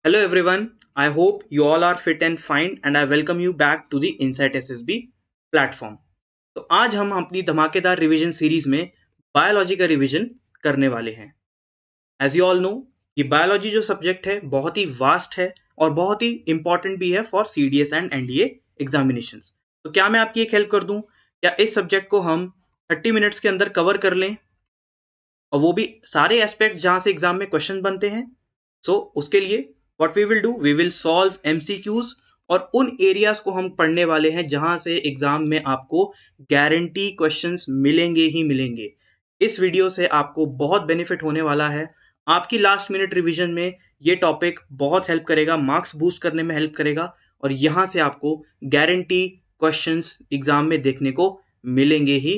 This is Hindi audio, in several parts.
Hello everyone, I hope you all are fit and fine and I welcome you back to the Insight SSB platform. तो आज हम अपनी धमाकेदार रिवीजन सीरीज में बायोलॉजी का रिवीजन करने वाले हैं। एज यू ऑल नो, ये बायोलॉजी जो सब्जेक्ट है बहुत ही वास्ट है और बहुत ही इंपॉर्टेंट भी है for CDS and NDA examinations. तो क्या मैं आपकी एक हेल्प कर दूं? क्या इस सब्जेक्ट को हम 30 मिनट्स के अंदर कवर कर लें और वो भी सारे एस्पेक्ट जहां से एग्जाम में क्वेश्चन बनते हैं? उसके लिए what we will do, we will solve MCQs और उन एरियाज को हम पढ़ने वाले हैं जहां से एग्जाम में आपको गारंटी क्वेश्चंस मिलेंगे ही मिलेंगे। इस वीडियो से आपको बहुत बेनिफिट होने वाला है। आपकी लास्ट मिनट रिवीजन में ये टॉपिक बहुत हेल्प करेगा, मार्क्स बूस्ट करने में हेल्प करेगा और यहां से आपको गारंटी क्वेश्चंस एग्जाम में देखने को मिलेंगे ही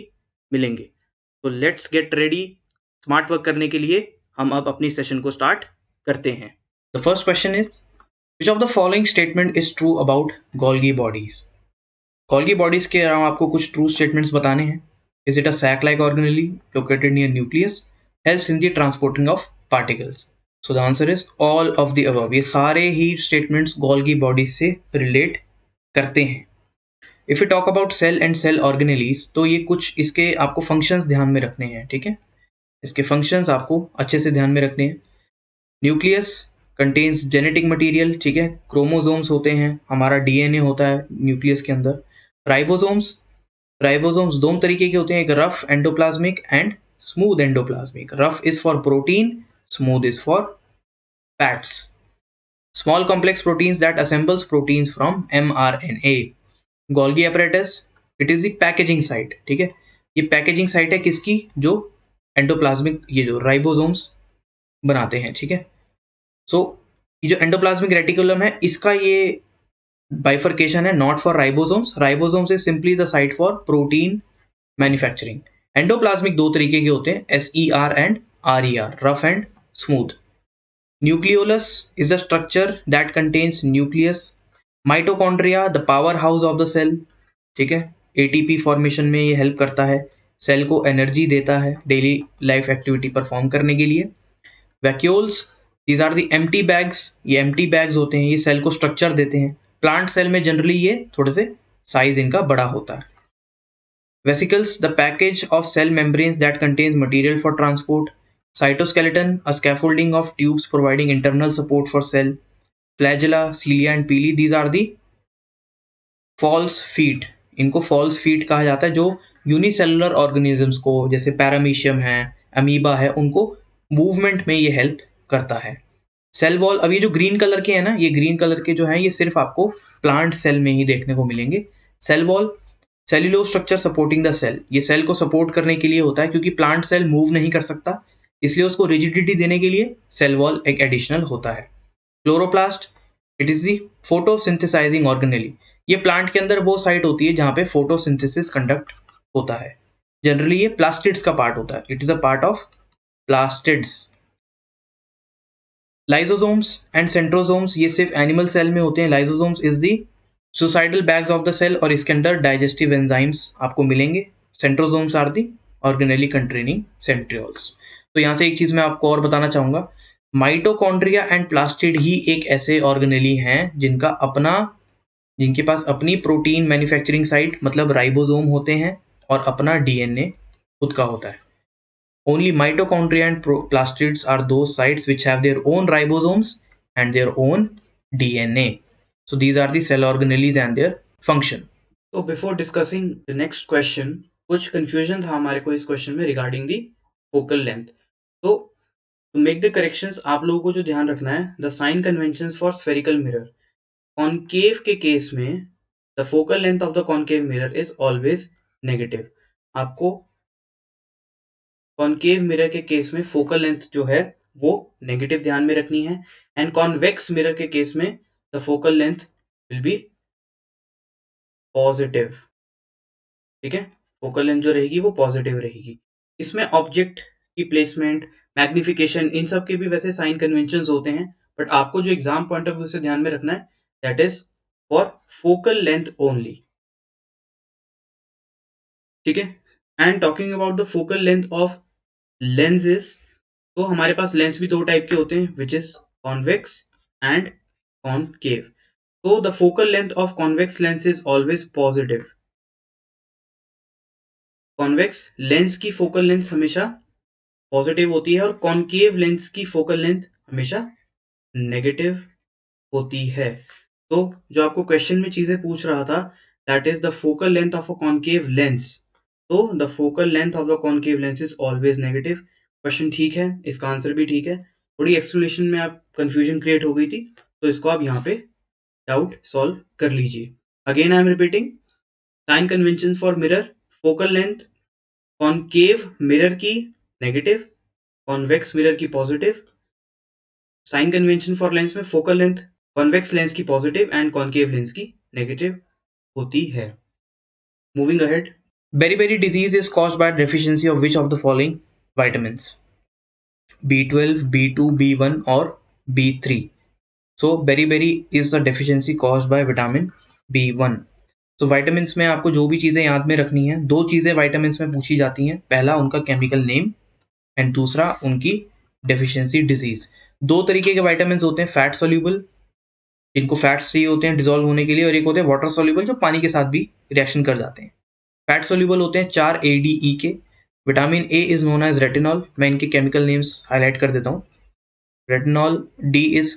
मिलेंगे। तो let's get ready. Smart work करने के लिए हम अब अपनी सेशन को स्टार्ट करते हैं। The first question is, which of the following statement is true about Golgi bodies? Golgi bodies के अलावा आपको कुछ ट्रू स्टेटमेंट्स बताने हैं। Is it a sac like organelle located near nucleus, helps in the transporting of particles? So the answer is all of the above. ये सारे ही स्टेटमेंट्स गोल्गी बॉडीज से रिलेट करते हैं। If you talk about cell and cell organelles, तो ये कुछ इसके आपको फंक्शंस ध्यान में रखने हैं, ठीक है? इसके फंक्शंस आपको अच्छे से ध्यान में रखने हैं। न्यूक्लियस कंटेन्स जेनेटिक मटेरियल, ठीक है? क्रोमोसोम्स होते हैं, हमारा DNA होता है न्यूक्लियस के अंदर। राइबोसोम्स, राइबोसोम्स दो तरीके के होते हैं, एक rough endoplasmic and smooth endoplasmic. Rough is for protein, smooth is for fats. Small complex proteins that assembles proteins from mRNA। Golgi apparatus, it is the packaging site, ठीक है? ये पैकेजिंग साइट है किसकी? जो एंडोप्लाज्मिक, ये जो राइबोसोम्स बनाते हैं, ठीक है? ये जो एंडोप्लाज्मिक रेटिकुलम है, इसका ये बाइफर्केशन है not for ribosomes. Ribosomes is simply the site for protein manufacturing. Endoplasmic दो तरीके के होते हैं, SER and RER, rough and smooth. Nucleolus is the structure that contains nucleus. Mitochondria the power house of the cell, ठीक है? ATP फॉर्मेशन में ये हेल्प करता है, सेल को एनर्जी देता है डेली लाइफ एक्टिविटी परफॉर्म करने के लिए। Vacuoles, these are the empty bags, ये एम्प्टी बैग्स होते हैं, ये सेल को स्ट्रक्चर देते हैं। प्लांट सेल में जनरली ये थोड़े से साइज इनका बड़ा होता है। Vesicles, the package of cell membranes that contains material for transport. Cytoskeleton, a scaffolding of tubes providing internal support for cell. Flagella, cilia and pili, these are the false feet. इनको फॉल्स फीट कहा जाता है, जो यूनिसेलुलर ऑर्गेनिजम्स को, जैसे पैरामीशियम है, अमीबा है, उनको मूवमेंट में ये हेल्प करता है। सेल वॉल, अब ये जो ग्रीन कलर के हैं ना, ये ग्रीन कलर के जो हैं, ये सिर्फ आपको प्लांट सेल में ही देखने को मिलेंगे। Cell wall, cellulose structure supporting the cell, ये सेल को सपोर्ट करने के लिए होता है, क्योंकि प्लांट सेल मूव नहीं कर सकता, इसलिए उसको रिजिडिटी देने के लिए सेल वॉल एक एडिशनल होता है। Chloroplast, it is the photosynthesising organelle. ये प्लांट के अंदर वो साइट होती है जहां पे फोटोसिंथेसिस कंडक्ट होता है। जनरली ये प्लास्टिड्स का पार्ट होता है, it is a part of plastids. Lysosomes and centrosomes, ये सिर्फ एनिमल सेल में होते हैं। Lysosomes is the suicidal bags of the cell और इसके अंदर डाइजेस्टिव एंजाइम्स आपको मिलेंगे। Centrosomes are the organelle containing centrioles. तो यहाँ से एक चीज मैं आपको और बताना चाहूंगा, माइटोकॉन्ड्रिया एंड प्लास्टिड ही एक ऐसे ऑर्गेनेली हैं जिनके पास अपनी प्रोटीन मैन्युफैक्चरिंग साइट मतलब राइबोसोम होते हैं और अपना DNA खुद का होता है। Only mitochondria and plastids are those sites which have their own ribosomes and their own DNA. So these are the cell organelles and their function. So before discussing the next question, कुछ confusion था हमारे को इस question में regarding the focal length. तो to make the corrections, आप लोगों को जो ध्यान रखना है, the sign conventions for spherical mirror. Concave के केस में the focal length of the concave mirror is always negative. आपको कॉनकेव मिरर के केस में फोकल लेंथ जो है वो नेगेटिव ध्यान में रखनी है, एंड कॉन्वेक्स मिरर के केस में the focal length will be positive, ठीक है? फोकल लेंथ जो रहेगी वो पॉजिटिव रहेगी। इसमें ऑब्जेक्ट की प्लेसमेंट, मैग्निफिकेशन, इन सब के भी वैसे साइन कन्वेंशंस होते हैं, बट आपको जो एग्जाम पॉइंट ऑफ व्यू से ध्यान में रखना है, that is for focal length only, ठीक है? And talking about the focal length of lenses, तो हमारे पास लेंस भी दो टाइप के होते हैं, which is convex and concave. So the focal length of convex lens is always positive. Convex lens की फोकल लेंथ हमेशा पॉजिटिव होती है और कॉन्केव लेंस की फोकल लेंथ हमेशा नेगेटिव होती है। तो जो आपको क्वेश्चन में चीजें पूछ रहा था, that is the focal length of a concave lens. तो the focal length of the concave lens is always negative. Question ठीक है, इसका आंसर भी ठीक है। थोड़ी एक्सप्लेनेशन में आप कंफ्यूजन क्रिएट हो गई थी, तो इसको आप यहाँ पे डाउट सॉल्व कर लीजिए। Again I am repeating, sign convention for mirror, focal length concave mirror की नेगेटिव, कॉन्वेक्स मिरर की positive. Sign convention for lens में फोकल लेंथ कॉन्वेक्स लेंस की पॉजिटिव एंड कॉन्केव लेंस की नेगेटिव होती है। Moving ahead, beri disease is caused by deficiency of which of the following vitamins? B12, B2, B1 और B3. So beriberi is a deficiency caused by vitamin B1. तो vitamins में आपको जो भी चीज़ें याद में रखनी है, दो चीज़ें vitamins में पूछी जाती हैं। पहला उनका केमिकल नेम एंड दूसरा उनकी डेफिशिएंसी डिजीज। दो तरीके के vitamins होते हैं, फैट सोल्यूबल जिनको फैट्स चाहिए होते हैं डिजोल्व होने के लिए, और एक होते हैं वाटर सोल्यूबल जो पानी के साथ भी रिएक्शन कर जाते हैं। फैट सोल्यूबल होते हैं 4 ADE के। Vitamin A is known as retinol. मैं इनके केमिकल नेम्स हाईलाइट कर देता हूँ। Retinol, D is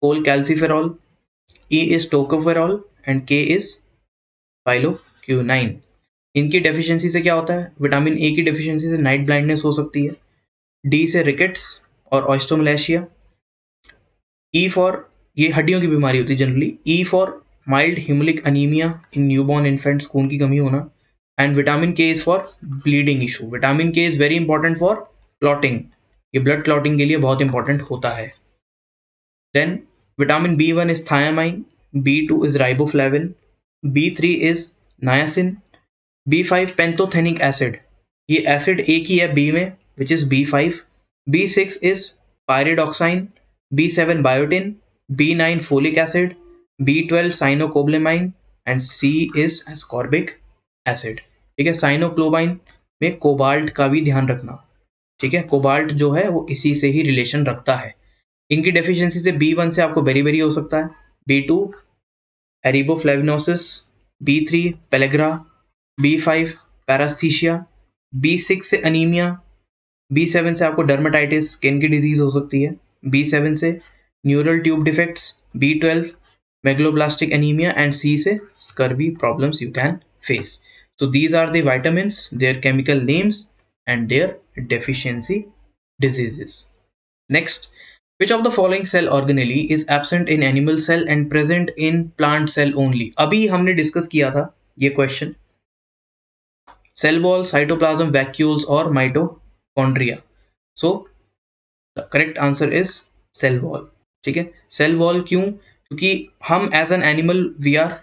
cholecalciferol, E is tocopherol and K is phylloquinone. इनकी डेफिशिएंसी से क्या होता है? विटामिन ए की डेफिशिएंसी से नाइट ब्लाइंडनेस हो सकती है, डी से रिकेट्स और ऑस्टियोमलेशिया, ई फॉर, ये हड्डियों की बीमारी होती है generally, E for mild hemolytic anemia in newborn infants, खून की कमी होना, and vitamin K is for bleeding issue. Vitamin K is very important for clotting, ये ब्लड क्लॉटिंग के लिए बहुत इंपॉर्टेंट होता है। Then vitamin B1 is thiamine, B2 is riboflavin, B3 is niacin, B5 pantothenic acid, ये एसिड एक ही है बी में which is B5, B6 is pyridoxine, B7 biotin, B9 folic acid, B12 cyanocobalamin and C is ascorbic acid. ठीक है, साइनोक्लोबाइन में कोबाल्ट का भी ध्यान रखना। ठीक है, कोबाल्ट जो है वो इसी से ही रिलेशन रखता है। इनकी डेफिशिएंसी से B1 से आपको बेरी हो सकता है, B2 एरिबोफ्लेविनोसिस, B3 pellagra, B5 पैरास्थीशिया, B6 से अनीमिया, B7 से आपको डर्मेटाइटिस स्किन की डिजीज हो सकती है, B7 से neural tube defects, B12 megaloblastic anaemia and C से scurvy problems you can face. So these are the vitamins, their chemical names and their deficiency diseases. Next, which of the following cell organelle is absent in animal cell and present in plant cell only? अभी हमने डिस्कस किया था ये question, cell wall, cytoplasm, vacuoles और mitochondria. So the correct answer is cell wall. ठीक है, सेल वॉल क्यों? क्योंकि हम as an animal we are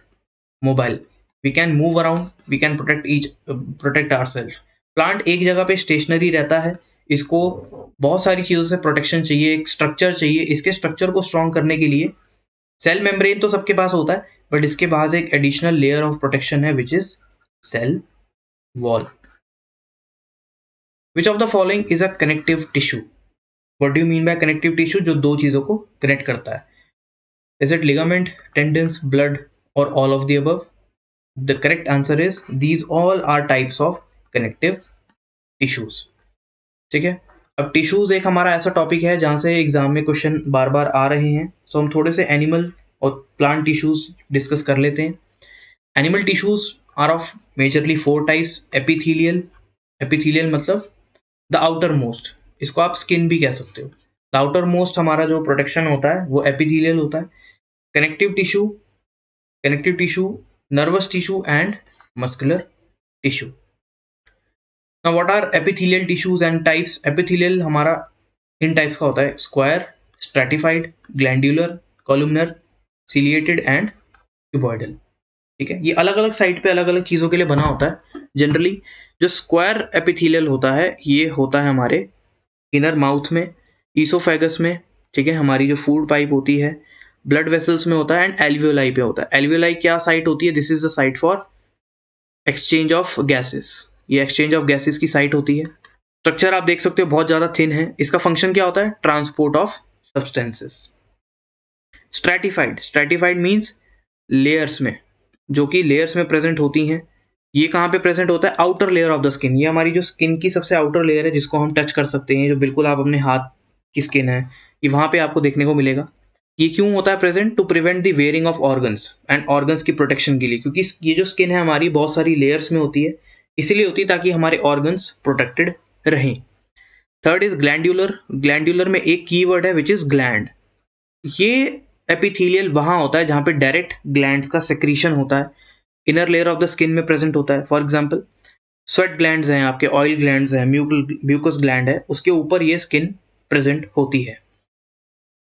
mobile, we can move around, we can protect our self. Plant एक जगह पे स्टेशनरी रहता है, इसको बहुत सारी चीज़ों से प्रोटेक्शन चाहिए, एक स्ट्रक्चर चाहिए। इसके स्ट्रक्चर को स्ट्रॉन्ग करने के लिए सेल मेम्ब्रेन तो सबके पास होता है, बट इसके पास एक एडिशनल लेयर ऑफ प्रोटेक्शन है which is cell wall. Which of the following is a connective tissue? What do you mean by connective tissue? जो दो चीज़ों को कनेक्ट करता है। Is it ligament, tendons, blood और all of the above? The correct answer is these all are types of connective tissues. ठीक है, अब टिश्यूज एक हमारा ऐसा टॉपिक है जहाँ से एग्जाम में क्वेश्चन बार बार आ रहे हैं, सो हम थोड़े से एनिमल और प्लांट टिश्यूज डिस्कस कर लेते हैं। Animal tissues are of majorly 4 types. Epithelial, epithelial मतलब द आउटर मोस्ट, इसको आप स्किन भी कह सकते हो। द आउटर मोस्ट हमारा जो प्रोटेक्शन होता है वो एपिथेलियल होता है। Connective tissue, nervous tissue and muscular tissue. Now what are epithelial tissues and types? Epithelial हमारा इन टाइप्स का होता है, square, stratified, glandular, columnar, ciliated and cuboidal. ठीक है, ये अलग अलग साइड पे अलग अलग चीज़ों के लिए बना होता है। जनरली जो स्क्वायर एपिथेलियल होता है ये होता है हमारे इनर माउथ में, ईसोफेगस में। ठीक है, हमारी जो फूड पाइप होती है, ब्लड वेसल्स में होता है एंड एल्वियोलाई पे होता है। एल्वियोलाई क्या साइट होती है? This is the site for exchange of gases, ये एक्सचेंज ऑफ गैसेस की साइट होती है। स्ट्रक्चर आप देख सकते हो बहुत ज़्यादा थिन है। इसका फंक्शन क्या होता है? Transport of substances. Stratified means layers में, जो कि लेयर्स में प्रेजेंट होती हैं। ये कहाँ पे प्रेजेंट होता है? Outer layer of the skin. ये हमारी जो स्किन की सबसे आउटर लेयर है, जिसको हम टच कर सकते हैं, जो बिल्कुल आप अपने हाथ की स्किन है, ये वहाँ पे आपको देखने को मिलेगा। ये क्यों होता है present? To prevent the wearing of organs and organs की प्रोटेक्शन के लिए, क्योंकि ये जो स्किन है हमारी बहुत सारी लेयर्स में होती है, इसीलिए होती है ताकि हमारे ऑर्गन्स प्रोटेक्टेड रहें। Third is glandular. ग्लैंडुलर में एक कीवर्ड है विच इज ग्लैंड। ये एपिथेलियल वहाँ होता है जहाँ पे डायरेक्ट ग्लैंड्स का सेक्रीशन होता है, inner layer of the skin में प्रेजेंट होता है। फॉर एग्जाम्पल स्वेट ग्लैंड्स हैं आपके, ऑयल ग्लैंड्स हैं, म्यूकस ग्लैंड है, उसके ऊपर ये स्किन प्रेजेंट होती है।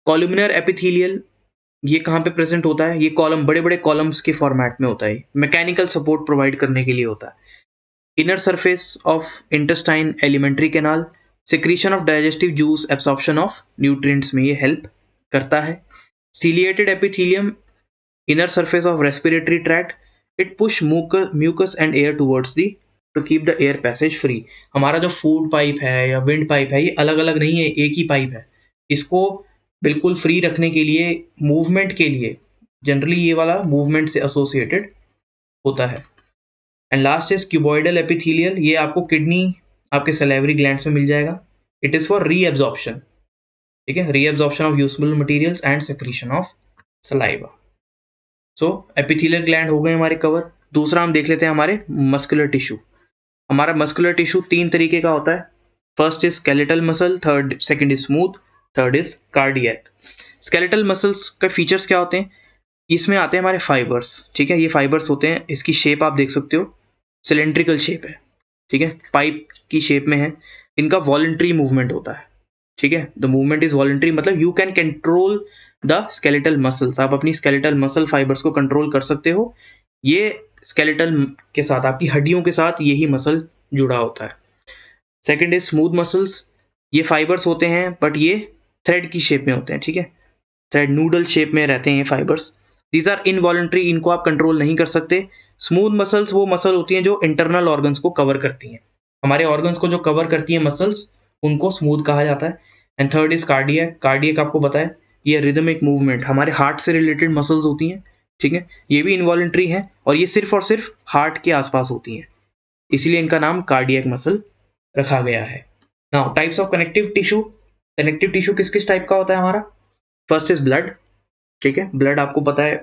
कॉलुमिनर एपिथेलियल, ये कहाँ पे प्रेजेंट होता है? ये कॉलम, बड़े बड़े कॉलम्स के फॉर्मेट में होता है, मैकेनिकल सपोर्ट प्रोवाइड करने के लिए होता है। Inner surface of intestine, alimentary canal, secretion of digestive juice, absorption of nutrients में ये हेल्प करता है। Ciliated epithelium, inner surface of respiratory tract, it push mucus and air towards the to keep the air passage free. हमारा जो फूड पाइप है या विंड पाइप है, ये अलग अलग नहीं है, एक ही पाइप है। इसको बिल्कुल फ्री रखने के लिए, मूवमेंट के लिए, जनरली ये वाला मूवमेंट से एसोसिएटेड होता है। And last is cuboidal epithelial. ये आपको किडनी, आपके सलेवरी ग्लैंड्स में मिल जाएगा। इट इज फॉर रीएब्जॉर्प्शन, ठीक है, reabsorption of usable materials and secretion of saliva. So epithelial gland हो गए हमारे कवर। दूसरा हम देख लेते हैं हमारे मस्कुलर टिश्यू। हमारा मस्कुलर टिश्यू 3 तरीके का होता है। First is skeletal muscle, second is smooth, third is cardiac. Skeletal muscles का फीचर्स क्या होते हैं? इसमें आते हैं हमारे फाइबर्स, ठीक है, ये फाइबर्स होते हैं। इसकी शेप आप देख सकते हो, सिलेंड्रिकल शेप है, ठीक है, पाइप की शेप में है। इनका वॉलंटरी मूवमेंट होता है, ठीक है, द मूवमेंट इज वॉलंटरी, मतलब you can control the skeletal muscles. आप अपनी स्केलेटल मसल फाइबर्स को कंट्रोल कर सकते हो। ये स्केलेटल के साथ, आपकी हड्डियों के साथ यही मसल जुड़ा होता है। Second is smooth muscles. ये फाइबर्स होते हैं बट ये थ्रेड की शेप में होते हैं, ठीक है, थ्रेड नूडल शेप में रहते हैं ये फाइबर्स। दीज आर इनवॉलंटरी, इनको आप कंट्रोल नहीं कर सकते। स्मूथ मसल्स वो मसल होती हैं जो इंटरनल ऑर्गन्स को कवर करती हैं, हमारे ऑर्गन्स को जो कवर करती है मसल्स, उनको स्मूथ कहा जाता है। And third is cardiac. Cardiac आपको पता है, ये रिदमिक मूवमेंट, हमारे हार्ट से रिलेटेड मसल्स होती हैं, ठीक है, ये भी इनवॉलंटरी है और ये सिर्फ और सिर्फ हार्ट के आसपास होती हैं, इसीलिए इनका नाम कार्डियक मसल रखा गया है। Now types of connective tissue. Connective tissue किस किस टाइप का होता है हमारा? फर्स्ट इज ब्लड, ठीक है, ब्लड आपको पता है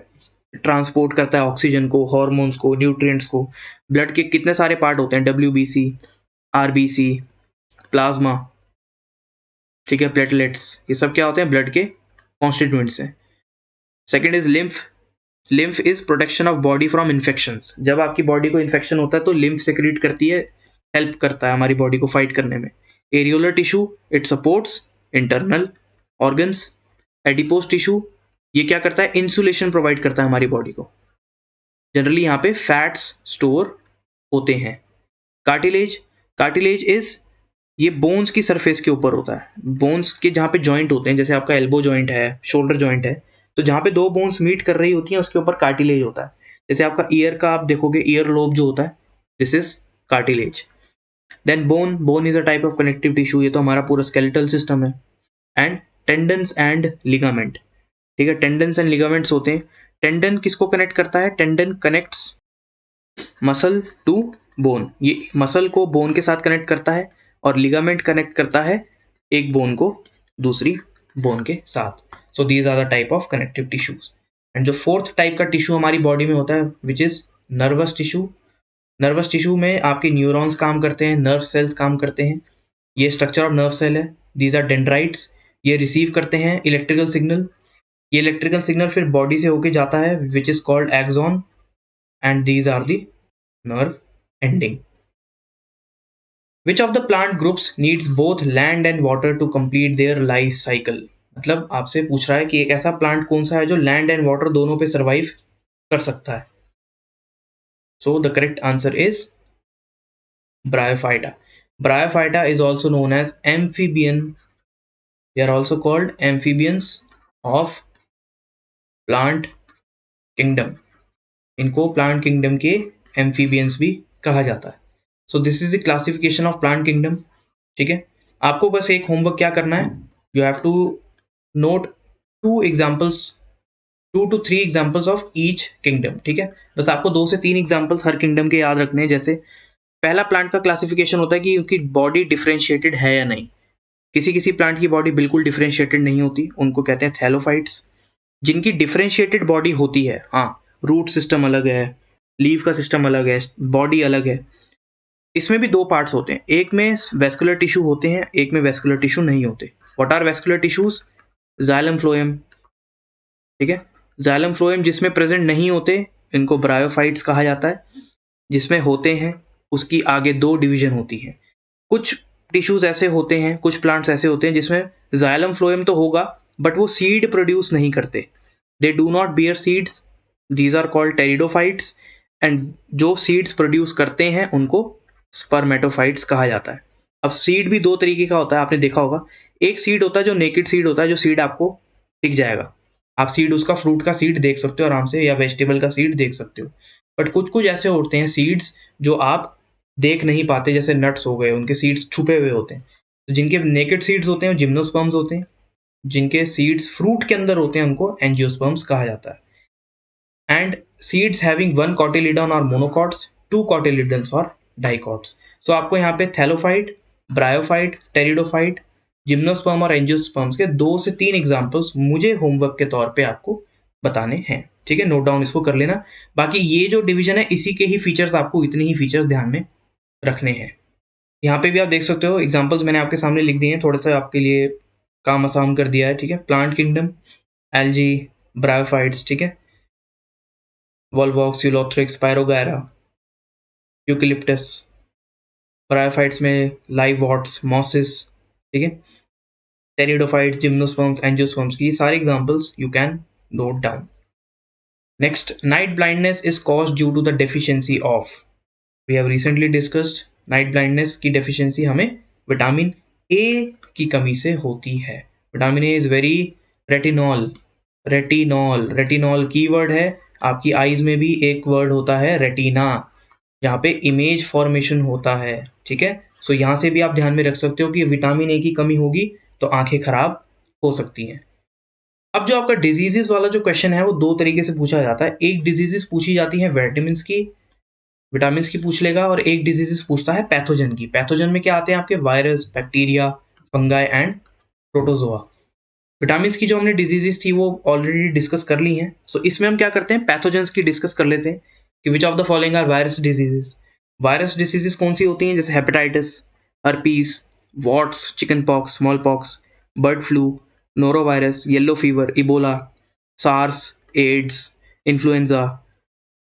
ट्रांसपोर्ट करता है ऑक्सीजन को, हॉर्मोन्स को, न्यूट्रिएंट्स को। ब्लड के कितने सारे पार्ट होते हैं? WBC, RBC, प्लाज्मा, ठीक है, प्लेटलेट्स, ये सब क्या होते हैं? ब्लड के कॉन्स्टिट्यूएंट्स हैं। Second is lymph. Lymph is protection of body from infections. जब आपकी बॉडी को इन्फेक्शन होता है तो लिम्फ सेक्रेट करती है, हेल्प करता है हमारी बॉडी को फाइट करने में। Areolar tissue, it supports internal organs. Adipose tissue, ये क्या करता है? इंसुलेशन प्रोवाइड करता है हमारी बॉडी को। जनरली यहाँ पे फैट्स स्टोर होते हैं। कार्टिलेज, कार्टिलेज इज, ये बोन्स की सरफेस के ऊपर होता है, बोन्स के जहाँ पे जॉइंट होते हैं, जैसे आपका एल्बो जॉइंट है, शोल्डर जॉइंट है, तो जहाँ पे दो बोन्स मीट कर रही होती हैं उसके ऊपर कार्टिलेज होता है। जैसे आपका ईयर का आप देखोगे, ईयर लोब जो होता है, this is cartilage. Then bone, bone is a type of connective tissue, ये तो हमारा पूरा स्केलेटल सिस्टम है। एंड टेंडन्स एंड लिगामेंट, ठीक है, टेंडन्स एंड लिगामेंट्स होते हैं। टेंडन किसको कनेक्ट करता है? Tendon connects muscle to bone, ये मसल को बोन के साथ कनेक्ट करता है, और लिगामेंट कनेक्ट करता है एक बोन को दूसरी बोन के साथ। So these are the type of connective tissues. And जो फोर्थ टाइप का टिश्यू हमारी बॉडी में होता है which is nervous tissue. Nervous tissue में आपके न्यूरॉन्स काम करते हैं, नर्व सेल्स काम करते हैं। ये स्ट्रक्चर ऑफ नर्व सेल है। दीज आर डेंड्राइट्स, ये रिसीव करते हैं इलेक्ट्रिकल सिग्नल। ये इलेक्ट्रिकल सिग्नल फिर बॉडी से होके जाता है which is called axon, and these are the nerve ending. Which of the plant groups needs both land and water to complete their life cycle? मतलब आपसे पूछ रहा है कि एक ऐसा प्लांट कौन सा है जो लैंड एंड वाटर दोनों पे सर्वाइव कर सकता है। So the correct answer is bryophyta. Bryophyta is also known as amphibian. They are also called amphibians of plant kingdom. इनको प्लांट किंगडम के एम्फीबियंस भी कहा जाता है। So this is the classification of plant kingdom, ठीक है। आपको बस एक होमवर्क क्या करना है, you have to note 2 examples 2 to 3 examples of each kingdom, ठीक है। बस आपको 2 से 3 एग्जाम्पल्स हर किंगडम के याद रखने हैं। जैसे पहला प्लांट का क्लासिफिकेशन होता है कि उनकी बॉडी डिफरेंशिएटेड है या नहीं। किसी किसी प्लांट की बॉडी बिल्कुल डिफरेंशिएटेड नहीं होती, उनको कहते हैं थैलोफाइट्स। जिनकी डिफरेंशिएटेड बॉडी होती है, हाँ, रूट सिस्टम अलग है, लीव का सिस्टम अलग है, बॉडी अलग है। इसमें भी 2 पार्ट्स होते हैं, एक में वेस्कुलर टिश्यू होते हैं, एक में वेस्कुलर टिश्यू नहीं होते। What are vascular tissues? Xylem phloem, ठीक है। जाइलम फ्लोएम जिसमें प्रेजेंट नहीं होते, इनको ब्रायोफाइट्स कहा जाता है। जिसमें होते हैं उसकी आगे 2 डिवीजन होती है। कुछ टिश्यूज ऐसे होते हैं, कुछ प्लांट्स ऐसे होते हैं जिसमें जाइलम फ्लोएम तो होगा बट वो सीड प्रोड्यूस नहीं करते। They do not bear seeds, these are called pteridophytes. And जो सीड्स प्रोड्यूस करते हैं उनको स्पर्मेटोफाइट्स कहा जाता है। अब सीड भी 2 तरीके का होता है, आपने देखा होगा। एक सीड होता है जो नेकेड सीड होता है, जो सीड आपको दिख जाएगा, आप सीड उसका फ्रूट का सीड देख सकते हो आराम से, या वेजिटेबल का सीड देख सकते हो। बट कुछ कुछ ऐसे होते हैं सीड्स जो आप देख नहीं पाते, जैसे नट्स हो गए, उनके सीड्स छुपे हुए होते हैं। तो जिनके नेकेड सीड्स होते हैं वो जिम्नोस्पर्म्स होते हैं। जिनके सीड्स फ्रूट के अंदर होते हैं उनको एंजियोस्पर्म्स कहा जाता है। एंड सीड्स हैविंग 1 cotyledon और मोनोकॉट्स, 2 cotyledons और डाइकॉट्स। सो आपको यहाँ पे थैलोफाइट, ब्रायोफाइट, टेरिडोफाइट, जिम्नोस्पर्म और एंजियोस्पर्म्स के 2 से 3 एग्जाम्पल्स मुझे होमवर्क के तौर पे आपको बताने हैं, ठीक है। नोट डाउन इसको कर लेना। बाकी ये जो डिवीजन है इसी के ही फीचर्स, आपको इतने ही फीचर्स ध्यान में रखने हैं। यहाँ पे भी आप देख सकते हो एग्जाम्पल्स मैंने आपके सामने लिख दिए हैं, थोड़ा सा आपके लिए काम आसान कर दिया है, ठीक है। प्लांट किंगडम, एल्जी, ब्रायोफाइट्स, ठीक है, वॉल्वॉक्स, यूलोथ्रिक्स, पायरोगैरा, यूकलिप्टस, ब्रायोफाइट्स में लाइवॉट्स, मॉसिस, ठीक है, टेरिडोफाइट्स, जिम्नोस्पर्म्स, एंजियोस्पर्म्स की सारे examples you can note down. Next, night blindness is caused due to the deficiency of, we have recently discussed, night blindness की डेफिशिएंसी हमें विटामिन ए की कमी से होती है। Vitamin A is very retinol, retinol, retinol keyword है। आपकी आईज में भी एक वर्ड होता है रेटिना, जहाँ पे इमेज फॉर्मेशन होता है, ठीक है। सो यहाँ से भी आप ध्यान में रख सकते हो कि विटामिन ए की कमी होगी तो आंखें खराब हो सकती हैं। अब जो आपका डिजीजेस वाला जो क्वेश्चन है वो 2 तरीके से पूछा जाता है। एक डिजीजेस पूछी जाती है विटामिन की पूछ लेगा, और एक डिजीजेस पूछता है पैथोजन की। पैथोजन में क्या आते हैं आपके? Virus, bacteria, fungi and protozoa. Vitamin की जो हमने डिजीजेस थी वो ऑलरेडी डिस्कस कर ली हैं। सो इसमें हम क्या करते हैं, पैथोजेंस की डिस्कस कर लेते हैं कि which of the following are virus diseases. Virus diseases कौन सी होती हैं? जैसे hepatitis, herpes, warts, chicken pox, small pox, bird flu, norovirus, yellow fever, Ebola, SARS, AIDS, influenza,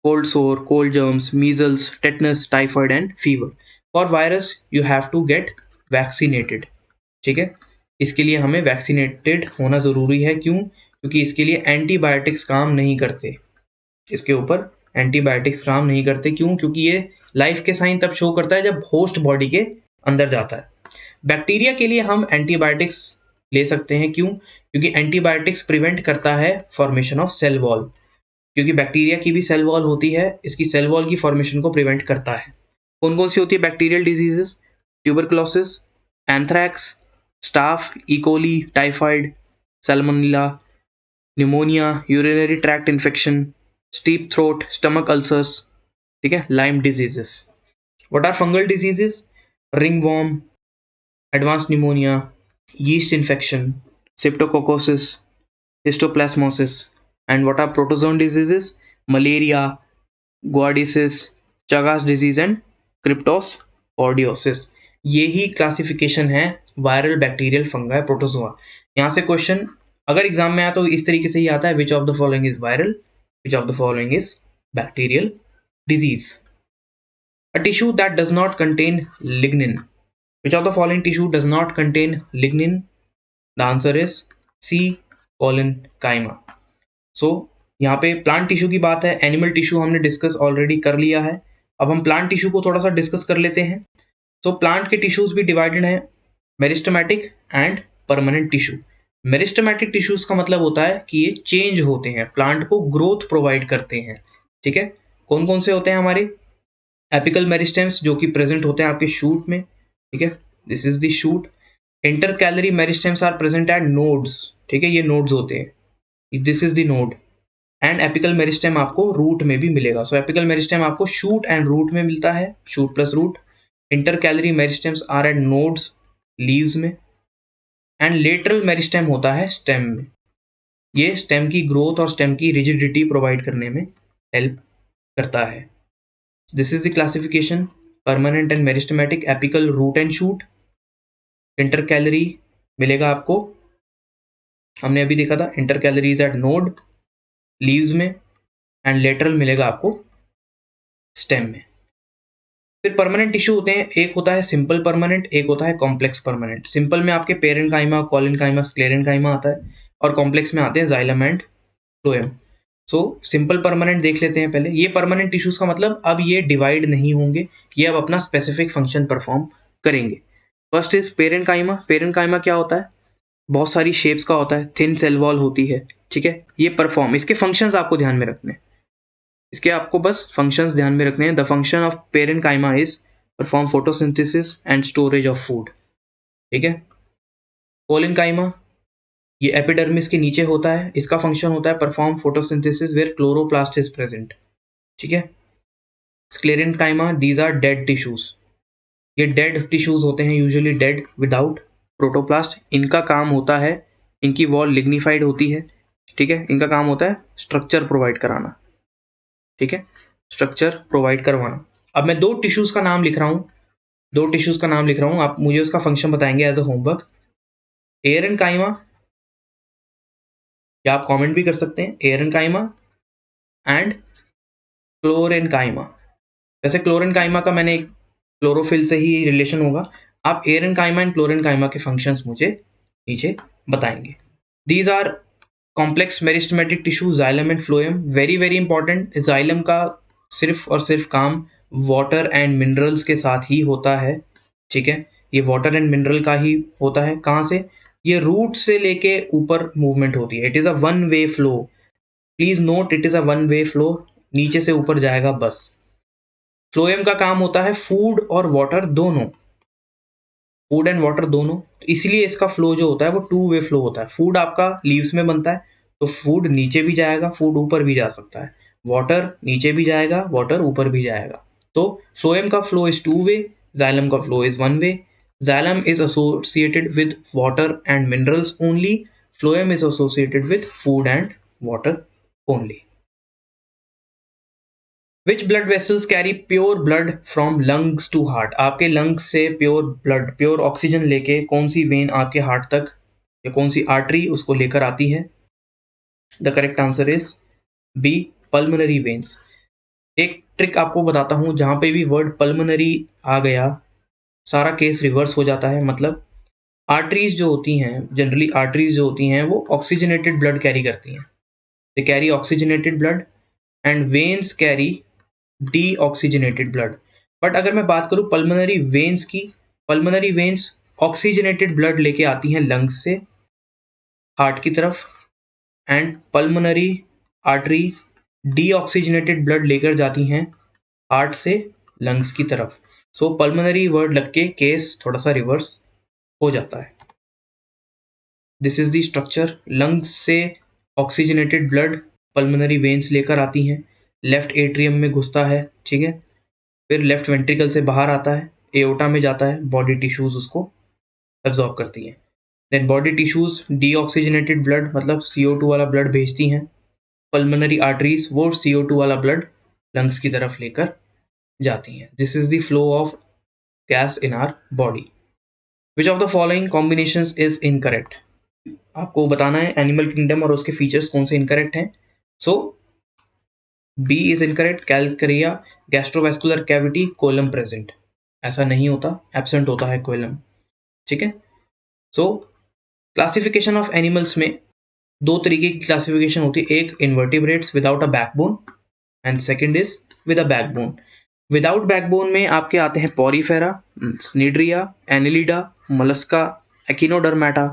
cold sore, cold germs, measles, tetanus, typhoid and fever. For virus you have to get vaccinated, ठीक है। इसके लिए हमें वैक्सीनेटेड होना ज़रूरी है। क्यों? क्योंकि इसके लिए एंटीबायोटिक्स काम नहीं करते, इसके ऊपर एंटीबायोटिक्स काम नहीं करते। क्यों? क्योंकि ये लाइफ के साइन तब शो करता है जब होस्ट बॉडी के अंदर जाता है। बैक्टीरिया के लिए हम एंटीबायोटिक्स ले सकते हैं। क्यों? क्योंकि एंटीबायोटिक्स प्रिवेंट करता है फॉर्मेशन ऑफ सेल वॉल, क्योंकि बैक्टीरिया की भी सेल वॉल होती है, इसकी सेल वॉल की फॉर्मेशन को प्रिवेंट करता है। कौन कौन सी होती है bacterial diseases? Tuberculosis, anthrax, staph, E coli, typhoid, salmonella, pneumonia, urinary tract infection, strep throat, stomach ulcers, ठीक है, Lyme diseases. What are fungal diseases? Ringworm, advance pneumonia, yeast infection, septococcosis, histoplasmosis. And what are protozoan diseases? Malaria, guardiasis, Chagas disease and cryptosporidiosis। ये ही क्लासिफिकेशन है वायरल, बैक्टीरियल, फंगाई, प्रोटोजोआ। यहाँ से क्वेश्चन अगर एग्जाम में आया तो इस तरीके से ही आता है, which of the following is viral, which of the following is bacterial disease. A tissue that does not contain lignin, which of the following tissue does not contain lignin? The answer is C, parenchyma। सो यहाँ पे प्लांट टिश्यू की बात है, एनिमल टिश्यू हमने डिस्कस ऑलरेडी कर लिया है। अब हम प्लांट टिश्यू को थोड़ा सा डिस्कस कर लेते हैं। सो प्लांट के टिश्यूज भी डिवाइडेड हैं, meristematic and permanent tissue. Meristematic tissues का मतलब होता है कि ये चेंज होते हैं, प्लांट को ग्रोथ प्रोवाइड करते हैं, ठीक है। कौन कौन से होते हैं हमारे? एपिकल मेरिस्टेम्स, जो कि प्रेजेंट होते हैं आपके शूट में, ठीक है, this is the shoot. Intercalary meristems are present at nodes, ठीक है, ये नोड्स होते हैं, this is the node. And apical meristem आपको रूट में भी मिलेगा। सो एपिकल मेरिस्टेम आपको शूट एंड रूट में मिलता है, shoot plus root. Intercalary meristems are at nodes, leaves में। एंड लेटरल मेरिस्टेम होता है स्टेम में। ये स्टेम की ग्रोथ और स्टेम की रिजिडिटी प्रोवाइड करने में हेल्प करता है। This is the classification, permanent and meristematic, apical, root and shoot. Intercalary मिलेगा आपको, हमने अभी देखा था, इंटरकैलरीज एट नोड, लीव्स में। एंड लेटरल मिलेगा आपको स्टेम में। फिर परमानेंट टिश्यू होते हैं, एक होता है सिंपल परमानेंट, एक होता है कॉम्प्लेक्स परमानेंट। सिंपल में आपके पेरेन्काइमा, कोलिनकाइमा, स्क्लेरेन्काइमा आता है, और कॉम्प्लेक्स में आते हैं xylem and phloem. So simple permanent देख लेते हैं पहले। ये परमानेंट टिश्यूज का मतलब अब ये डिवाइड नहीं होंगे, ये अब अपना स्पेसिफिक फंक्शन परफॉर्म करेंगे। First is parenchyma. पेरेन्काइमा क्या होता है? बहुत सारी शेप्स का होता है, थिन सेल वॉल होती है, ठीक है। ये परफॉर्म, इसके फंक्शंस आपको ध्यान में रखने हैं, इसके आपको बस फंक्शंस ध्यान में रखने हैं। The function of parenchyma is perform photosynthesis and storage of food, ठीक है। कोलिनकाइमा, ये एपिडर्मिस के नीचे होता है, इसका फंक्शन होता है perform photosynthesis where chloroplast is present, ठीक है। Sclerenchyma, these are dead tissues. ये डेड टिश्यूज होते हैं, यूजुअली डेड विदाउट प्रोटोप्लास्ट। इनका काम होता है, इनकी वॉल लिग्निफाइड होती है, ठीक है। इनका काम होता है स्ट्रक्चर प्रोवाइड कराना, ठीक है, स्ट्रक्चर प्रोवाइड करवाना। अब मैं दो टिश्यूज का नाम लिख रहा हूँ, दो टिश्यूज का नाम लिख रहा हूँ, आप मुझे उसका फंक्शन बताएंगे एज अ होमवर्क। एरेन्काइमा, या आप कमेंट भी कर सकते हैं, एरेन्काइमा एंड क्लोरेन्काइमा। वैसे क्लोरेन्काइमा का मैंने क्लोरोफिल से ही रिलेशन होगा। आप एरेन्काइमा एंड क्लोरेन्काइमा के फंक्शंस मुझे नीचे बताएंगे। These are complex meristematic tissue, xylem and phloem. Very very important, xylem का सिर्फ और सिर्फ काम वाटर एंड मिनरल्स के साथ ही होता है, ठीक है। ये वाटर एंड मिनरल का ही होता है। कहाँ से? ये रूट से लेके ऊपर मूवमेंट होती है। It is a one way flow, please note, it is a one way flow, नीचे से ऊपर जाएगा बस। फ्लोएम का काम होता है फूड और वाटर दोनों, फूड एंड वाटर दोनों, तो इसलिए इसका फ्लो जो होता है वो टू वे फ्लो होता है। फूड आपका लीव्स में बनता है, तो फूड नीचे भी जाएगा, फूड ऊपर भी जा सकता है। वाटर नीचे भी जाएगा, वाटर ऊपर भी जाएगा। तो फ्लोएम का flow is two way, xylem का flow is one way. Xylem is associated with water and minerals only, phloem is associated with food and water only. Which blood vessels carry pure blood from lungs to heart? आपके लंग्स से प्योर ब्लड, प्योर ऑक्सीजन लेके कौन सी वेन आपके हार्ट तक, या कौन सी आर्टरी उसको लेकर आती है? The correct answer is B, pulmonary veins. एक ट्रिक आपको बताता हूं, जहां पे भी वर्ड पल्मोनरी आ गया सारा केस रिवर्स हो जाता है। मतलब आर्टरीज जो होती हैं, जनरली आर्टरीज जो होती हैं वो ऑक्सीजनेटेड ब्लड कैरी करती हैं, they carry oxygenated blood, and veins carry deoxygenated blood. But अगर मैं बात करूं पल्मोनरी वेन्स की, पल्मोनरी वेन्स ऑक्सीजनेटेड ब्लड लेके आती हैं लंग्स से हार्ट की तरफ, and pulmonary artery deoxygenated blood लेकर जाती हैं हार्ट से लंग्स की तरफ। सो पल्मोनरी वर्ड लग के केस थोड़ा सा रिवर्स हो जाता है। This is the structure, lungs से ऑक्सीजनेटेड ब्लड पल्मोनरी वेन्स लेकर आती हैं, लेफ्ट एट्रियम में घुसता है, ठीक है। फिर लेफ्ट वेंट्रिकल से बाहर आता है, एओर्टा में जाता है, बॉडी टिश्यूज उसको एब्जॉर्ब करती हैं। Then body tissues deoxygenated blood, मतलब CO2 वाला ब्लड भेजती हैं, पल्मोनरी आर्टरीज वो CO2 वाला ब्लड लंग्स की तरफ लेकर जाती हैं। This is the flow of gas in our body. Which of the following combinations is incorrect? आपको बताना है एनिमल किंगडम और उसके फीचर्स कौन से इनकरेक्ट हैं। So B is incorrect, Calcarea gastrovascular cavity coelom present, ऐसा नहीं होता, एब्सेंट होता है कोलम, ठीक है। सो क्लासिफिकेशन ऑफ एनिमल्स में दो तरीके की क्लासिफिकेशन होती है, एक invertebrates without a backbone, and second is with a backbone. Without backbone में आपके आते हैं Porifera, Cnidaria, Annelida, Mollusca, Echinodermata,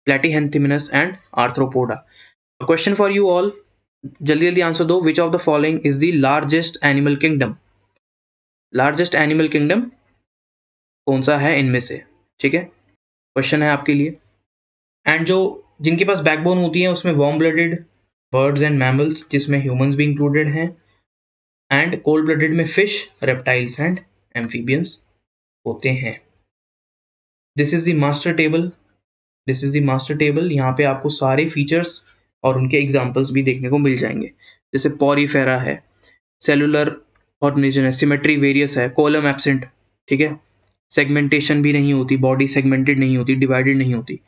Platyhelminthes and Arthropoda. Question for you all, जल्दी जल्दी आंसर दो। Which of the following is the largest animal kingdom? Largest animal kingdom कौन सा है इनमें से, ठीक है, क्वेश्चन है आपके लिए। एंड जो जिनके पास बैकबोन होती है उसमें warm blooded, birds and mammals जिसमें ह्यूमंस भी इंक्लूडेड हैं, एंड कोल्ड ब्लडेड में फिश, रेप्टाइल्स एंड एम्फीबियंस होते हैं। This is the master table. This is the master table. यहाँ पे आपको सारे फीचर्स और उनके एग्जाम्पल्स भी देखने को मिल जाएंगे। जैसे पॉरीफेरा है, सेलुलर ऑर्गेनिजम है, सिमेट्री वेरियस है, कॉलम एब्सेंट, ठीक है, सेगमेंटेशन भी नहीं होती, बॉडी सेगमेंटेड नहीं होती, डिवाइडेड नहीं होती,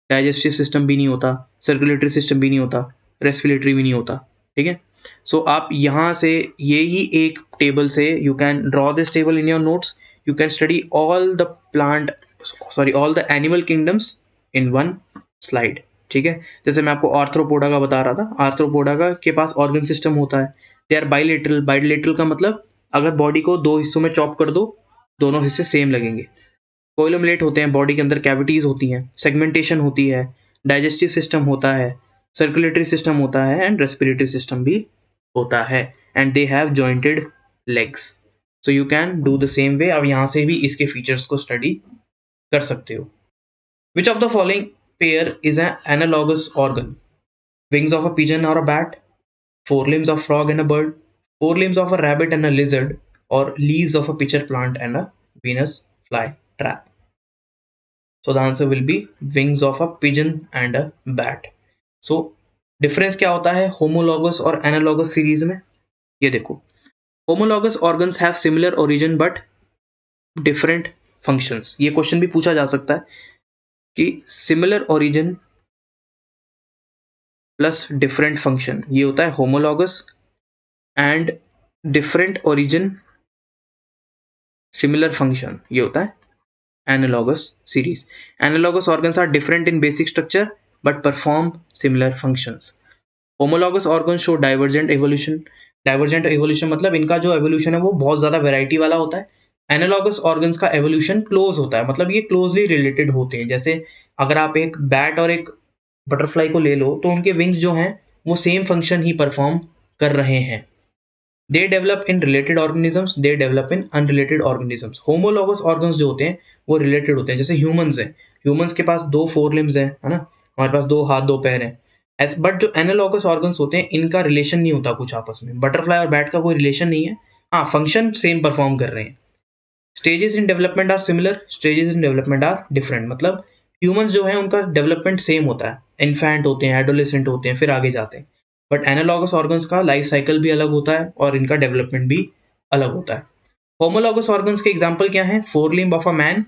डाइजेस्टिव सिस्टम भी नहीं होता, सर्कुलेटरी सिस्टम भी नहीं होता, रेस्पिरेटरी भी नहीं होता, ठीक है। सो आप यहाँ से ये ही एक टेबल से you can draw this table in your notes, you can study all the all the animal kingdoms in one slide, ठीक है। जैसे मैं आपको आर्थ्रोपोडा का बता रहा था, आर्थ्रोपोडा का के पास ऑर्गन सिस्टम होता है, दे आर बाइलेटरल। बाइलेटरल का मतलब अगर बॉडी को दो हिस्सों में चॉप कर दो, दोनों हिस्से सेम लगेंगे। कोइलमलेट होते हैं, बॉडी के अंदर कैविटीज होती हैं, सेगमेंटेशन होती है, डाइजेस्टिव सिस्टम होता है, सर्कुलेटरी सिस्टम होता है एंड रेस्पिरेटरी सिस्टम भी होता है, and they have jointed legs. So you can do the same way. अब यहाँ से भी इसके फीचर्स को स्टडी कर सकते हो। Which of the following pair is an analogous organ? Wings of a pigeon और a bat, four limbs of frog and a bird, four limbs of a rabbit and a lizard, or leaves of a pitcher plant and a Venus fly trap. So the answer will be wings of a pigeon and a bat. So difference क्या होता है होमोलॉगस और एनालॉगस सीरीज में? ये देखो, homologous organs have similar origin but different functions. ये क्वेश्चन भी पूछा जा सकता है कि similar origin plus different function, ये होता है homologous, and different origin similar function, ये होता है analogous series. Analogous organs are different in basic structure but perform similar functions. Homologous organs show divergent evolution. Divergent evolution मतलब इनका जो एवोल्यूशन है वो बहुत ज़्यादा वैरायटी वाला होता है। एनालॉगस ऑर्गन्स का एवोल्यूशन क्लोज होता है, मतलब ये क्लोजली रिलेटेड होते हैं। जैसे अगर आप एक बैट और एक बटरफ्लाई को ले लो तो उनके विंग्स जो हैं वो सेम फंक्शन ही परफॉर्म कर रहे हैं। They develop in related organisms, they develop in unrelated organisms. Homologous organs जो होते हैं वो रिलेटेड होते हैं। जैसे ह्यूमंस हैं, ह्यूमंस के पास दो फोर लिम्स हैं, है ना, हमारे पास दो हाथ दो पैर हैं। एस बट जो एनालॉगस ऑर्गन्स होते हैं इनका रिलेशन नहीं होता कुछ आपस में। बटरफ्लाई और बैट का कोई रिलेशन नहीं है, हाँ फंक्शन सेम परफॉर्म कर रहे हैं। Stages in development are similar, stages in development are different. मतलब ह्यूमंस जो है उनका डेवलपमेंट सेम होता है, इन्फेंट होते हैं, एडोलेसेंट होते हैं, फिर आगे जाते हैं। बट एनालॉगस ऑर्गन्स का लाइफ साइकिल भी अलग होता है और इनका डेवलपमेंट भी अलग होता है। होमोलॉगस ऑर्गन्स के एग्जांपल क्या हैं? Four limb of a man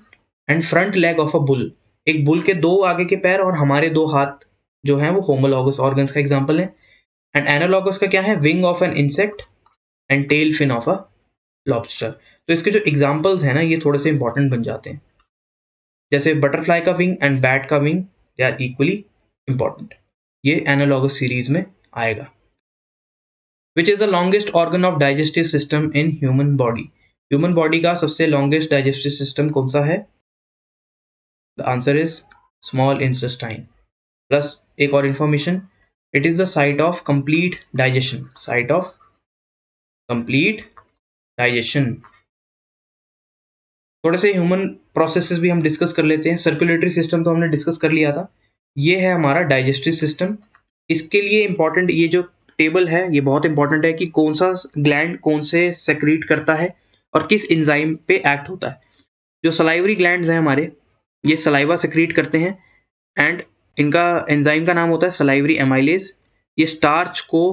and front leg of a bull. एक बुल के दो आगे के पैर और हमारे दो हाथ जो हैं वो होमोलॉगस ऑर्गन्स का एग्जांपल है। एंड एनालॉगस का क्या है? Wing of an insect and tail fin of a lobster. तो इसके जो एग्जांपल्स हैं ना ये थोड़े से इंपॉर्टेंट बन जाते हैं। जैसे बटरफ्लाई का विंग एंड बैट का wing, they are equally important. ये एनालॉगस सीरीज में आएगा। Which is the longest organ of digestive system in human body? Human body का सबसे लॉन्गेस्ट डाइजेस्टिव सिस्टम कौन सा है? The answer is small intestine. Plus एक और information, it is the site of complete digestion, site of complete digestion. थोड़े से ह्यूमन प्रोसेसेस भी हम डिस्कस कर लेते हैं। सर्कुलेटरी सिस्टम तो हमने डिस्कस कर लिया था, ये है हमारा डाइजेस्टिव सिस्टम। इसके लिए इंपॉर्टेंट ये जो टेबल है ये बहुत इंपॉर्टेंट है कि कौन सा ग्लैंड कौन से सेक्रीट करता है और किस एंजाइम पे एक्ट होता है। जो सलाइवरी ग्लैंड्स हैं हमारे, ये सलाइवा सेक्रीट करते हैं एंड इनका एंजाइम का नाम होता है सलाइवरी एमाइलेज। ये स्टार्च को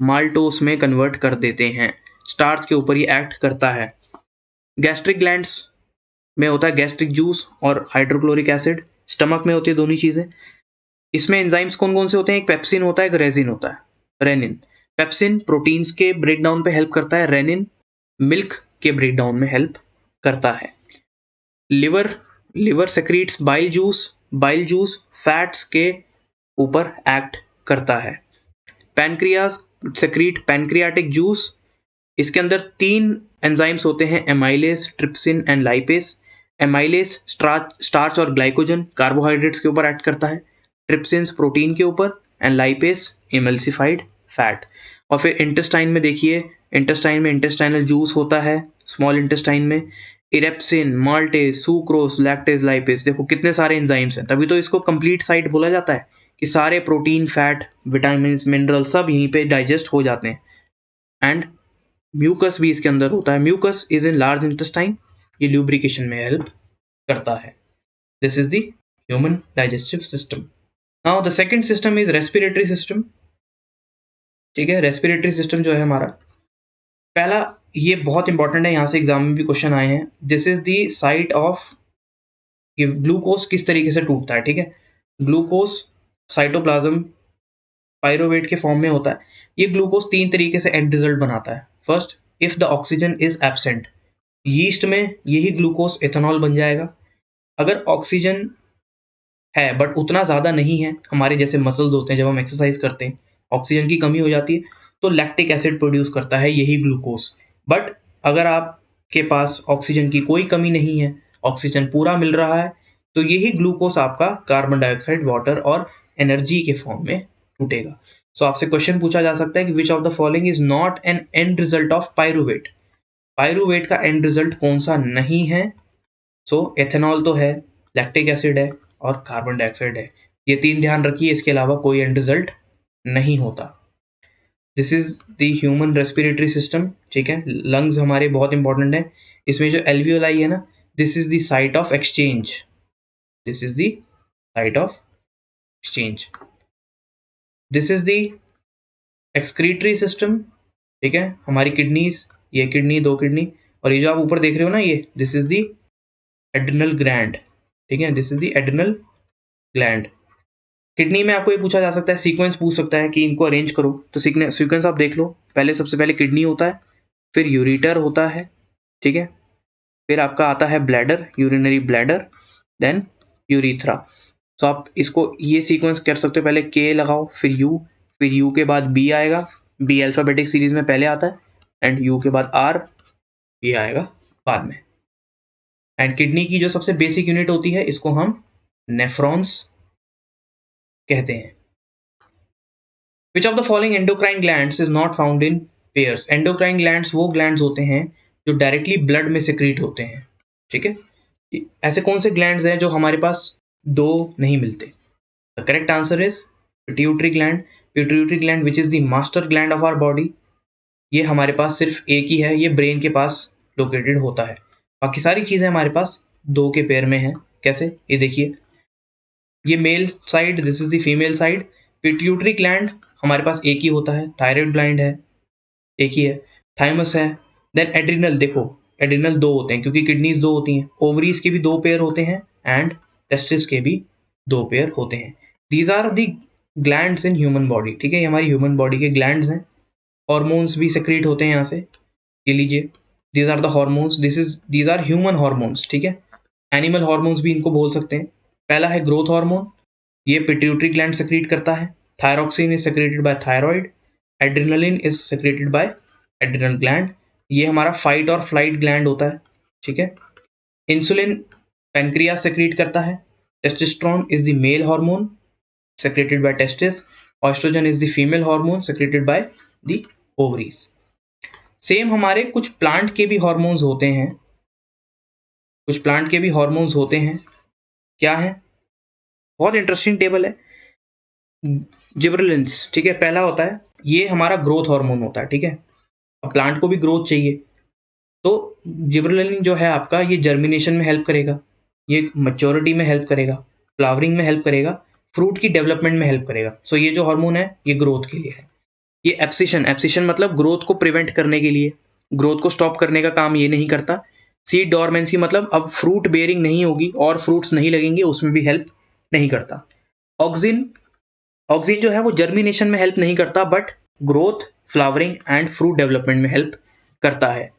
माल्टोस में कन्वर्ट कर देते हैं, स्टार्च के ऊपर ये एक्ट करता है। गैस्ट्रिक ग्लैंड्स में होता है गैस्ट्रिक जूस और हाइड्रोक्लोरिक एसिड, स्टमक में होती है दोनों चीज़ें। इसमें एंजाइम्स कौन कौन से होते हैं? एक पेप्सिन होता है, एक रेजिन होता है, रेनिन। पेप्सिन प्रोटीन्स के ब्रेकडाउन पे हेल्प करता है, रेनिन मिल्क के ब्रेकडाउन में हेल्प करता है। लिवर सेक्रीट्स बाइल जूस फैट्स के ऊपर एक्ट करता है। पैनक्रियाज सेक्रीट पैनक्रियाटिक जूस, इसके अंदर तीन एंजाइम्स होते हैं, amylase, trypsin and lipase. Amylase starch और ग्लाइकोजन कार्बोहाइड्रेट्स के ऊपर एक्ट करता है, ट्रिप्सिन्स प्रोटीन के ऊपर एंड लाइपेस इमल्सिफाइड फैट। और फिर इंटेस्टाइन में देखिए, इंटेस्टाइन में इंटेस्टाइनल जूस होता है, स्मॉल इंटेस्टाइन में erepsin, maltase, sucrose, lactase, lipase. देखो कितने सारे एंजाइम्स हैं, तभी तो इसको कंप्लीट साइट बोला जाता है कि सारे प्रोटीन, फैट, विटामिन, मिनरल सब यहीं पे डाइजेस्ट हो जाते हैं। एंड म्यूकस भी इसके अंदर होता है। Mucus is in large intestine, ये ल्यूब्रिकेशन में हेल्प करता है। This is the human digestive system. Now the second system is respiratory system. ठीक है, रेस्पिरेटरी सिस्टम जो है हमारा पहला, ये बहुत इंपॉर्टेंट है, यहाँ से एग्जाम में भी क्वेश्चन आए हैं। This is the site of, ये ग्लूकोज किस तरीके से टूटता है। ठीक है, ग्लूकोज साइटोप्लाज्म पायरोवेट के फॉर्म में होता है। ये ग्लूकोज 3 तरीके से एंड रिजल्ट बनाता है। First, if the oxygen is absent, yeast में यही ग्लूकोज एथेनॉल बन जाएगा। अगर ऑक्सीजन है बट उतना ज़्यादा नहीं है, हमारे जैसे मसल्स होते हैं, जब हम एक्सरसाइज करते हैं ऑक्सीजन की कमी हो जाती है, तो लैक्टिक एसिड प्रोड्यूस करता है यही ग्लूकोज। बट अगर आपके पास ऑक्सीजन की कोई कमी नहीं है, ऑक्सीजन पूरा मिल रहा है, तो यही ग्लूकोज आपका कार्बन डाइऑक्साइड, वाटर और एनर्जी के फॉर्म में टूटेगा। सो आपसे क्वेश्चन पूछा जा सकता है कि which of the following is not an and result of pyruvate. Pyruvate का एंड रिजल्ट कौन सा नहीं है? सो एथेनॉल तो है, लैक्टिक एसिड है और कार्बन डाइऑक्साइड है। ये 3 ध्यान रखिए, इसके अलावा कोई एंड रिजल्ट नहीं होता। This is the human respiratory system. ठीक है, लंग्स हमारे बहुत इंपॉर्टेंट है। इसमें जो एल्वियोलाई है ना, this is the site of exchange. This is the site of exchange. This is the excretory system. ठीक है, हमारी किडनीज, ये किडनी, 2 किडनी, और ये जो आप ऊपर देख रहे हो ना, ये this is the adrenal gland. ठीक है, this is the adrenal gland. Kidney में आपको ये पूछा जा सकता है, सीक्वेंस पूछ सकता है कि इनको अरेंज करो, तो सीक्वेंस आप देख लो। पहले, सबसे पहले किडनी होता है, फिर यूरेटर होता है। ठीक है, फिर आपका आता है bladder, urinary bladder, then urethra. तो आप इसको ये सीक्वेंस कर सकते हो, पहले के लगाओ, फिर यू के बाद बी आएगा, बी अल्फाबेटिक सीरीज में पहले आता है, एंड यू के बाद आर, ये आएगा बाद में। एंड किडनी की जो सबसे बेसिक यूनिट होती है, इसको हम नेफ्रॉन्स कहते हैं। Which of the following endocrine glands is not found in pairs? Endocrine glands वो glands होते हैं जो डायरेक्टली ब्लड में secrete होते हैं। ठीक है, ऐसे कौन से glands हैं जो हमारे पास 2 नहीं मिलते? The correct answer is pituitary gland. Pituitary gland which is the master gland of our body. ये हमारे पास सिर्फ एक ही है, ये ब्रेन के पास लोकेटेड होता है। बाकी सारी चीज़ें हमारे पास 2 के पेयर में हैं। कैसे? ये देखिए, ये male side, this is the female side. Pituitary gland हमारे पास एक ही होता है, थायराइड ग्लैंड है, एक ही है, थाइमस है। देन एड्रिनल, देखो एड्रिनल 2 होते हैं क्योंकि किडनीज 2 होती हैं, ओवरीज के भी 2 पेयर होते हैं, एंड टेस्टिस के भी 2 पेयर होते हैं। These are the glands in human body. ठीक है, ये हमारी ह्यूमन बॉडी के ग्लैंड्स हैं। हॉर्मोन्स भी सेक्रेट होते हैं यहाँ से, ये लीजिए, these are the hormones, these are human hormones. ठीक है, एनिमल हॉर्मोन्स भी इनको बोल सकते हैं। पहला है ग्रोथ हार्मोन, ये पिट्यूटरी ग्लैंड सेक्रेट करता है। Thyroxine is secreted bye thyroid. Adrenaline is secreted bye adrenal gland, ये हमारा फाइट और फ्लाइट ग्लैंड होता है। ठीक है, इंसुलिन पैनक्रियास सेक्रेट करता है। Testosterone is the male hormone secreted by testis. Oestrogen is the female hormone secreted by the ovaries. Same हमारे कुछ प्लांट के भी हार्मोन्स होते हैं, कुछ प्लांट के भी हार्मोन्स होते हैं। क्या है? बहुत इंटरेस्टिंग टेबल है। जिबरेलिन्स, ठीक है, पहला होता है, ये हमारा ग्रोथ हार्मोन होता है। ठीक है, अब प्लांट को भी ग्रोथ चाहिए, तो जिबरेलिन जो है आपका, ये जर्मिनेशन में हेल्प करेगा, ये मैच्योरिटी में हेल्प करेगा, फ्लावरिंग में हेल्प करेगा, फ्रूट की डेवलपमेंट में हेल्प करेगा। सो ये जो हार्मोन है ये ग्रोथ के लिए है। ये एब्सिशन मतलब ग्रोथ को प्रिवेंट करने के लिए, ग्रोथ को स्टॉप करने का काम ये नहीं करता। सीड डोरमेंसी मतलब अब फ्रूट बेयरिंग नहीं होगी और फ्रूट्स नहीं लगेंगे, उसमें भी हेल्प नहीं करता। ऑक्सिन जो है वो जर्मिनेशन में हेल्प नहीं करता, but growth, flowering and fruit development में हेल्प करता है।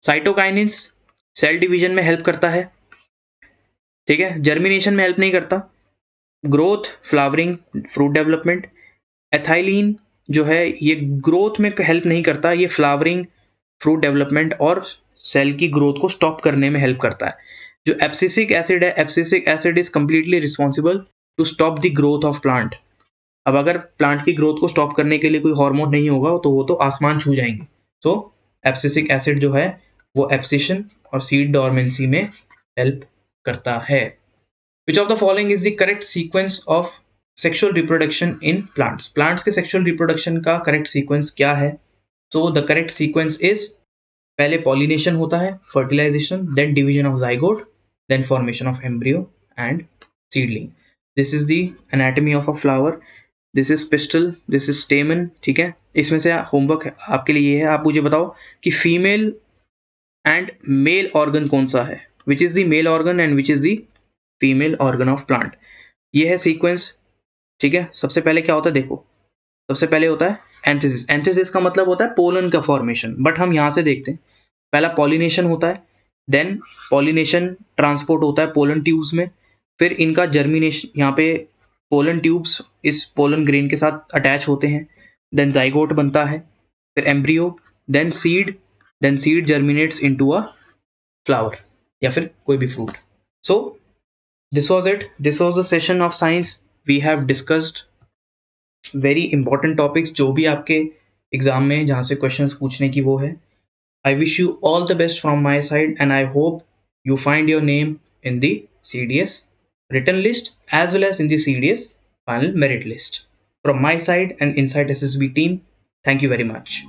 साइटोकाइनिन्स सेल डिवीजन में हेल्प करता है। ठीक है, जर्मिनेशन में हेल्प नहीं करता, growth, flowering, fruit development. Ethylene जो है ये ग्रोथ में हेल्प नहीं करता, ये फ्लावरिंग, फ्रूट डेवलपमेंट और सेल की ग्रोथ को स्टॉप करने में हेल्प करता है। जो एब्सिसिक एसिड है, abscisic acid is completely responsible to stop the growth of plant. अब अगर प्लांट की ग्रोथ को स्टॉप करने के लिए कोई हार्मोन नहीं होगा तो वो तो आसमान छू जाएंगे। सो एब्सिसिक एसिड जो है वो एब्सिशन और सीड डोरमेंसी में हेल्प करता है। Which of the following is the correct sequence of sexual reproduction in plants, plants के सेक्सुअल रिप्रोडक्शन का करेक्ट सीक्वेंस क्या है? So the correct sequence is, पहले पॉलिनेशन होता है, fertilisation, then division of zygote, then formation of embryo and seedling. This is the anatomy of a flower, this is pistil, this is stamen. ठीक है, इसमें से होमवर्क आपके लिए ये है, आप मुझे बताओ कि फीमेल एंड मेल ऑर्गन कौन सा है, which is the male organ and which is the female organ of plant. ये है सीक्वेंस। ठीक है, सबसे पहले क्या होता है देखो, सबसे पहले होता है एंथेसिस। एंथेसिस का मतलब होता है पोलन का फॉर्मेशन, बट हम यहाँ से देखते हैं, पहला पॉलिनेशन होता है, देन पॉलिनेशन ट्रांसपोर्ट होता है पोलन ट्यूब्स में, फिर इनका जर्मिनेशन, यहाँ पे पोलन ट्यूब्स इस पोलन ग्रेन के साथ अटैच होते हैं, देन जाइगोट बनता है, फिर embryo, then seed germinates into a flower या फिर कोई भी fruit. So this was it, this was the session of science. We have discussed very important topics जो भी आपके एग्जाम में जहाँ से क्वेश्चंस पूछने की वो है। I wish you all the best from my side, and I hope you find your name in the CDS written list as well as in the CDS final merit list. From my side and Insight SSB team, thank you very much.